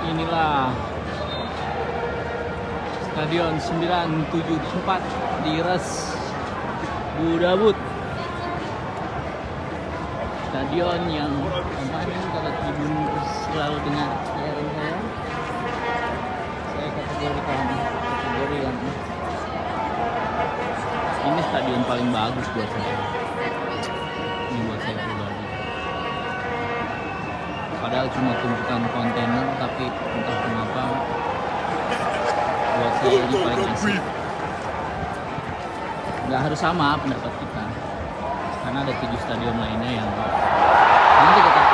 Inilah Stadion 974 di Res Budabut. Stadion yang kemarin kalau Tribun selalu dengar siaran saya kategorikan kategori yang ini stadion paling bagus buat saya. Ini buat saya pribadi. Padahal cuma tumpukan kontainer, tapi entah kenapa buat saya ini paling asik. Nggak harus sama pendapat kita, karena ada 7 stadion lainnya yang nanti kita akan.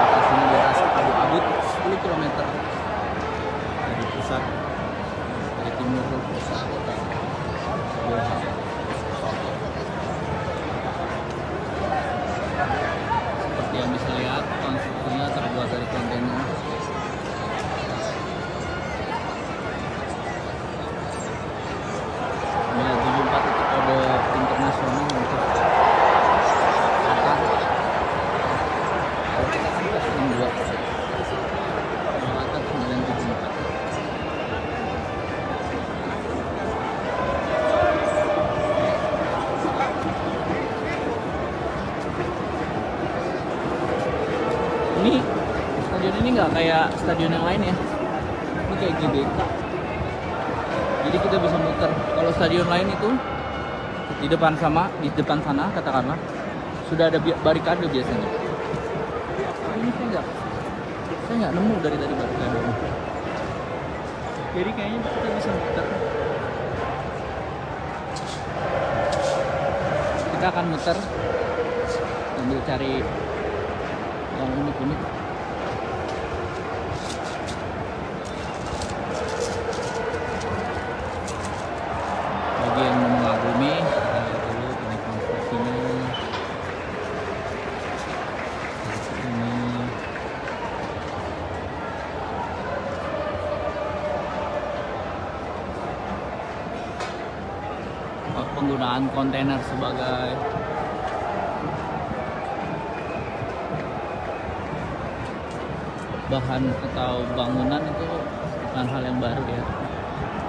Lokasinya di atas Abu Abud 10 km dari pusat, dari timur ke pusat kota Doha. Seperti yang bisa lihat, konstruksinya terbuat dari kontainer. Ini 74 itu kode internasional untuk ini stadion ini nggak kayak stadion yang lain ya, ini kayak GBK, jadi kita bisa muter. Kalau stadion lain itu di depan sana katakanlah sudah ada barikade biasanya. Ini saya nggak nemu dari tadi barikade. Jadi kayaknya kita bisa muter. Kita akan muter sambil cari yang unik-unik. Bagi yang mengagumi, kita lihat dulu ini konstruksinya. Ini penggunaan kontainer sebagai bahan atau bangunan itu bukan hal yang baru ya.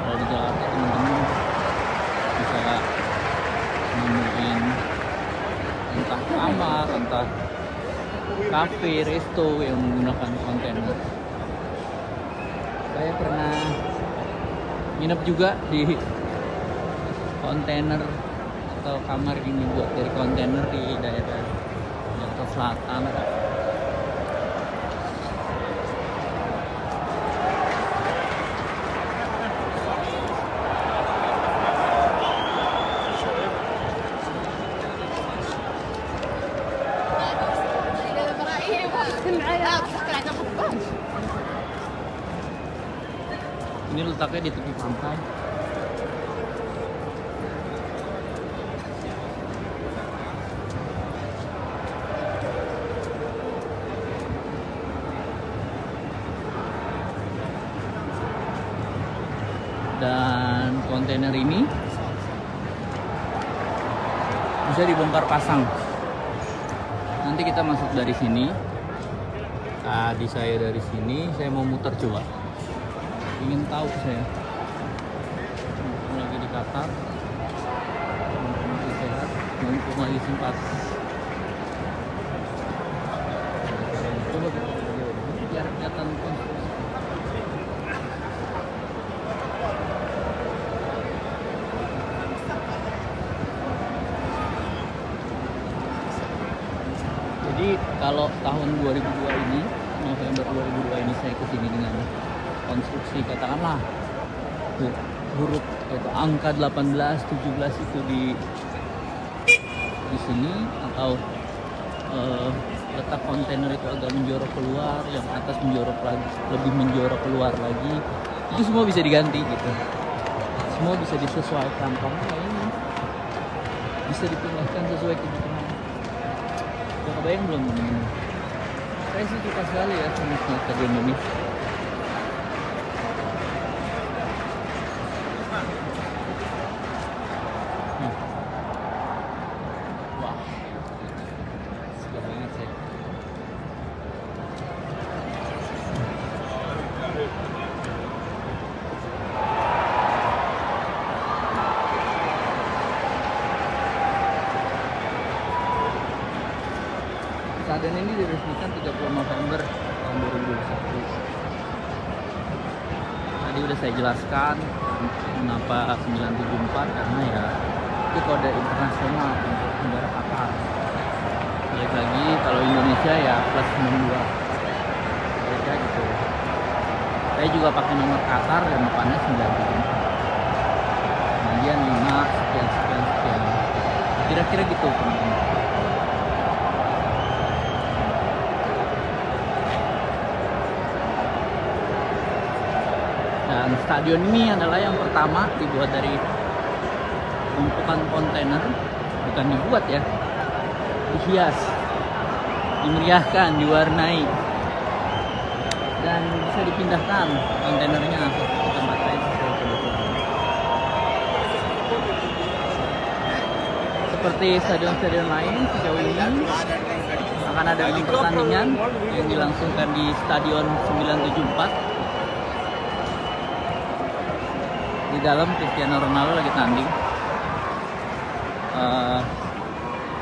Kalau di Jakarta teman-teman bisa nemuin entah kamar, entah kafe, resto yang menggunakan kontainer. Saya pernah nginep juga di kontainer atau kamar ini buat dari kontainer di daerah Jakarta Selatan. Ini letaknya di tepi pantai. Dan kontainer ini bisa dibongkar pasang. Nanti kita masuk dari sini. Tadi saya dari sini, saya mau muter coba. Ingin tahu saya. Mumpung lagi di Qatar, mumpung masih sehat, mumpung lagi sempat. Coba kita biar kelihatan konstruksi. Jadi kalau tahun 2002 ini, November 2002 ini saya kesini dengan konstruksi katakanlah huruf atau angka 18, 17 itu di sini, atau letak kontainer itu agak menjorok keluar, yang atas menjorok lagi, lebih menjorok keluar lagi, itu semua bisa diganti gitu. Semua bisa disesuaikan karena ini bisa dipindahkan sesuai kebutuhan. Udah kebayang belum ini? Saya sih suka sekali ya sama stadion ini. Wah, suka banget saya. Stadion ini diresmikan 30 November tahun 2021. Tadi udah saya jelaskan kenapa 974, karena ya itu kode internasional untuk negara Qatar. Balik lagi kalau Indonesia ya plus 62. Beda gitu. Saya juga pakai nomor Qatar dan depannya 974. Kemudian 5 sekian sekian sekian. Kira-kira gitu teman-teman. Dan stadion ini adalah yang pertama dibuat dari tumpukan kontainer, bukan dibuat ya, dihias, dimeriahkan, diwarnai, dan bisa dipindahkan kontainernya ke tempat lain sesuai kebutuhan. Seperti stadion-stadion lain sejauh ini akan ada pertandingan yang dilangsungkan di Stadion 974. Di dalam Cristiano Ronaldo lagi tanding.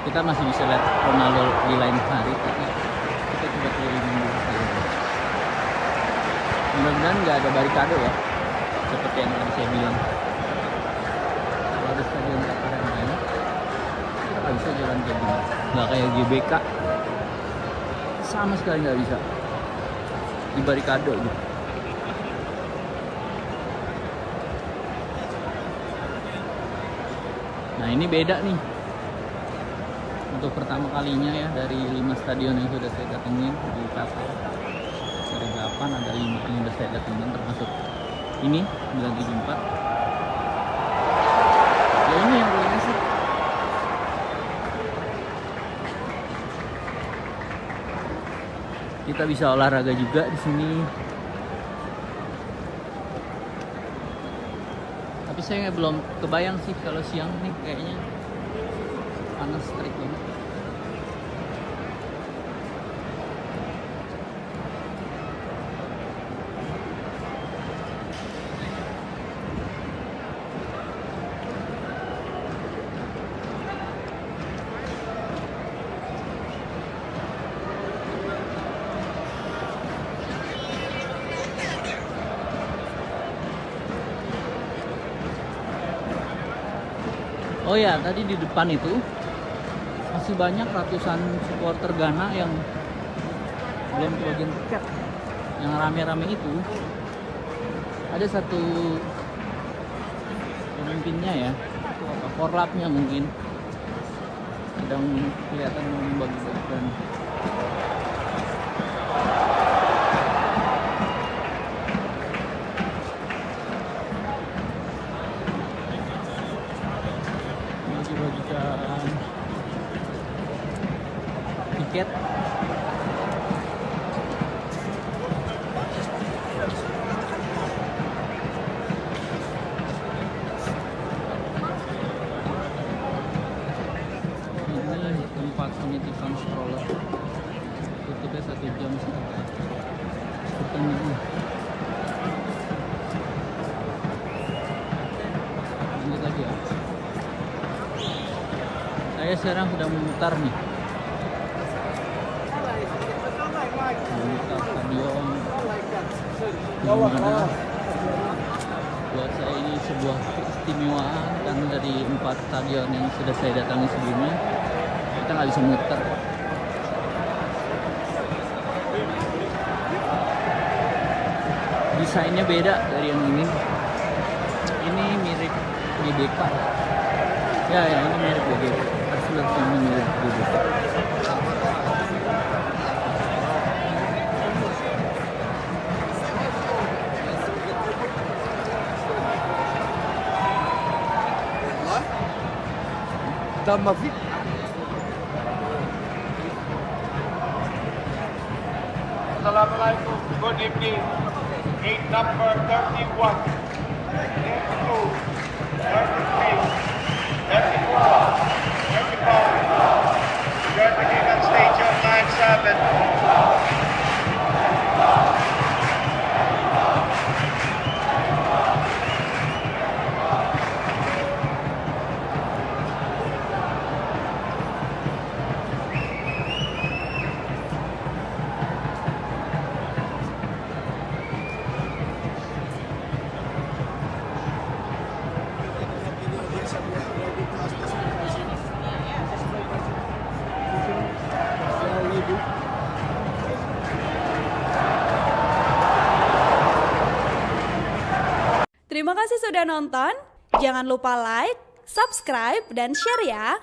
Kita masih bisa lihat Ronaldo di lain hari, tapi kita coba keliling dulu saja. Mudah-mudahan nggak ada barikade ya, seperti yang tadi saya bilang. Kalau ada stadion Qatar yang lain, kita nggak bisa jalan kayak gini. Nggak kayak GBK, sama sekali nggak bisa di barikade gitu. Nah ini beda nih, untuk pertama kalinya ya dari 5 stadion yang sudah saya datengin di Qatar. Dari 8 ada 5 yang sudah saya datengin, termasuk ini 974. Ya ini yang paling asik. Kita bisa olahraga juga di sini. Tapi saya belum kebayang sih kalau siang nih, kayaknya panas terik banget. Oh ya, tadi di depan itu masih banyak ratusan supporter Ghana yang belum kebagian tiket. Yang rame-rame itu ada satu pemimpinnya ya, itu apa, korlapnya mungkin sedang kelihatan membagi-bagikan. Bagikan tiket. Ini tempat penitipan stroller, tutupnya 1 jam setengah. Lanjut lagi ya. Saya sekarang sudah memutar nih, memutar stadion, dimana buat saya ini sebuah keistimewaan, karena dari 4 stadion yang sudah saya datangi sebelumnya kita nggak bisa muter. desainnya beda dari yang ini. Ini mirip GBK. Ya, ini mirip GBK. Harus lihat ini mirip GBK. Damavik. Assalamualaikum. Good evening. Gate number 31, 32, 33, 34, 35. Joining at station 97. Terima kasih sudah nonton. Jangan lupa like, subscribe, dan share ya.